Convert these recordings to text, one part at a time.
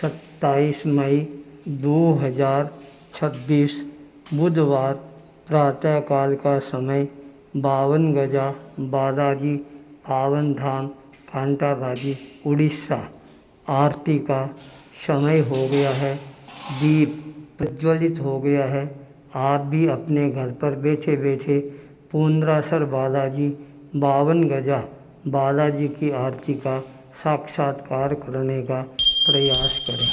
27 मई 2026 बुधवार। प्रातःकाल का समय 52 गजा, बालाजी पावन धाम, कांटाभाजी, उड़ीसा। आरती का समय हो गया है, दीप प्रज्वलित हो गया है। आप भी अपने घर पर बैठे बैठे पुंडरासर बालाजी 52 गजा बालाजी की आरती का साक्षात्कार करने का प्रयास करें।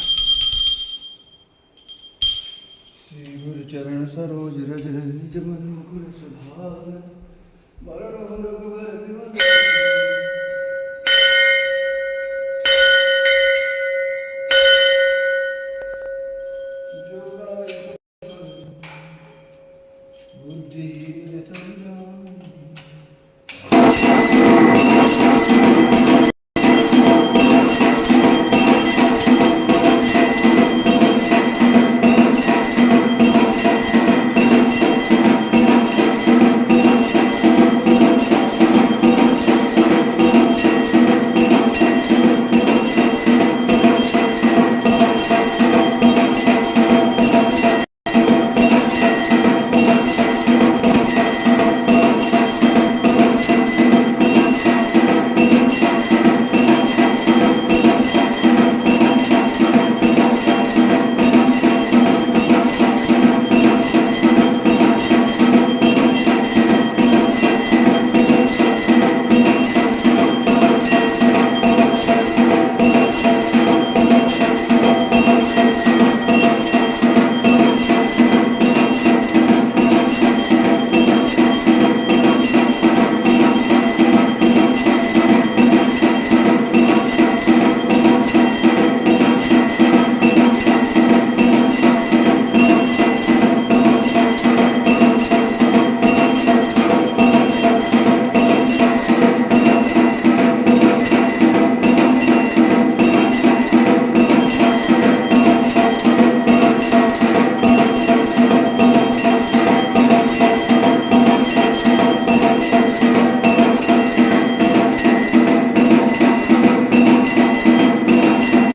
श्री गुरु चरण सरोज रज निज मन मुकुर सुधार बरन रघुबर विमल जो गाय बुद्धिहीन तनु जान।